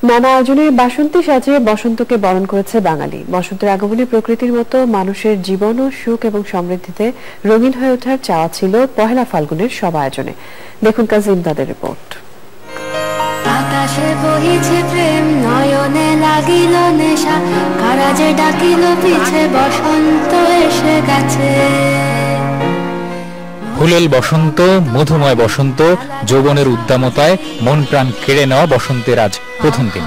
নানা আয়োজনে বাসন্তী সাজিয়ে বসন্তকে বরণ করেছে বাঙালি। বসন্তের আগমনে প্রকৃতির মতো মানুষের জীবন ও সুখ এবং সমৃদ্ধিতে রঙিন হয়ে ওঠার চাওয়া ছিল পহেলা ফাল্গুনের সব আয়োজনে। দেখুন কাজিম দাদের রিপোর্ট। আকাশে বহিছে প্রেম, নয়নে লাগিল নেশা, কারাজে ডাকিল পিছে বসন্ত এসে গেছে। ফুলেল বসন্ত, মধুময় বসন্ত, যৌবনের উদ্দামতায় মন প্রাণ কেড়ে নেওয়া বসন্তের আজ প্রথম দিন।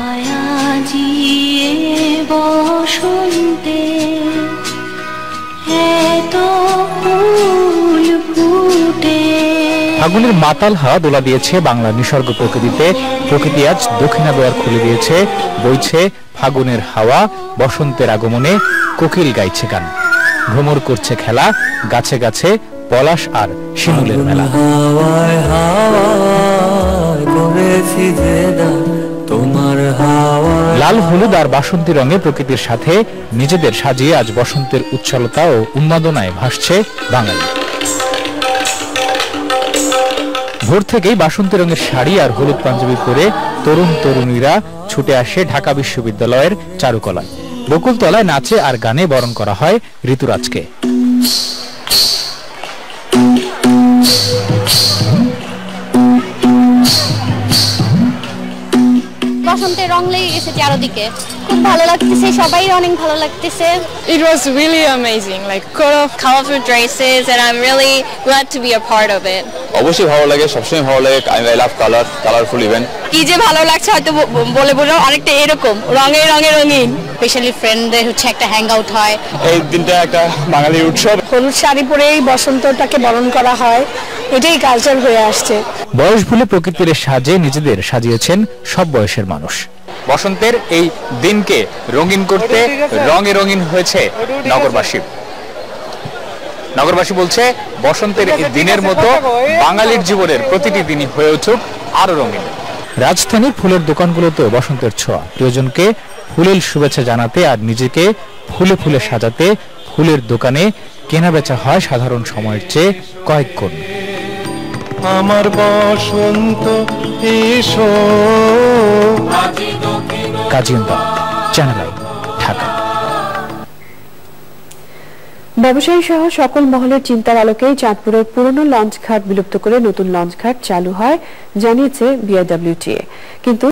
ফাগুনের মাতাল হাওয়া দোলা দিয়েছে বাংলার নিসর্গ প্রকৃতিতে। প্রকৃতি আজ দক্ষিণা দুয়ার খুলে দিয়েছে, বইছে ফাগুনের হাওয়া। বসন্তের আগমনে কোকিল গাইছে গান, ভ্রমর করছে খেলা, গাছে গাছে পলাশ আর শিমুলের মেলা। লাল হলুদ আর বাসন্তী রঙে প্রকৃতির সাথে নিজেদের সাজিয়ে আজ বসন্তের উচ্ছলতা ও উন্মাদনায় ভাসছে বাঙালি। ভোর থেকেই বাসন্তী রঙের শাড়ি আর হলুদ পাঞ্জাবি পরে তরুণ তরুণীরা ছুটে আসে ঢাকা বিশ্ববিদ্যালয়ের চারুকলায়। বকুলতলায় নাচে আর গানে বরণ করা হয় ঋতুরাজকে। বসন্তের রং লেগে গেছে চারদিকে, খুব ভালো লাগতেছে, সবাই অনেক ভালো লাগতেছে। It was really amazing, like colorful dresses, and I'm really glad to be a part of it. অবশ্যই ভালো লাগে, সবসময় ভালো লাগে। I love colorful event. কি যে ভালো লাগছে হয়তো বলে বোঝানো অনেকটা এরকম রঙে রঙে রঙিন। স্পেশালি ফ্রেন্ডদের হচ্ছে একটা হ্যাং আউট হয়। এই দিনটা একটা বাঙালির উৎসব। হলুদ শাড়ি পরেই বসন্তটাকে বরণ করা হয়, এটাই কালচার হয়ে আসছে। বয়স ভুলে প্রকৃতির সাজে নিজেদের সাজিয়েছেন সব বয়সের মানুষ। বসন্তের এই দিনকে রঙিন করতে রঙে রঙিন হয়েছে নগরবাসী। নগরবাসী বলছে বসন্তের এই দিনের মতো বাঙালির জীবনের প্রতিটি দিনই হয়ে উঠুক আরো রঙিন। রাজধানীর ফুলের দোকানগুলোতেও বসন্তের ছোঁয়া। প্রিয়জনকে ফুলের শুভেচ্ছা জানাতে আর নিজেকে ফুলে ফুলে সাজাতে ফুলের দোকানে কেনা বেচা হয় সাধারণ সময়ের চেয়ে কয়েক গুণ। আমার বসন্ত এসো। কাজিম দাদ, চ্যানেল আই, ঢাকা। ব্যবসায়ী সহ সকল মহলের চিন্তার আলোকেই চাঁদপুরের পুরনো লঞ্চঘাট বিলুপ্ত করে নতুন লঞ্চঘাট চালু হয় জানিয়েছে বিআইডব্লিউটিএ। কিন্তু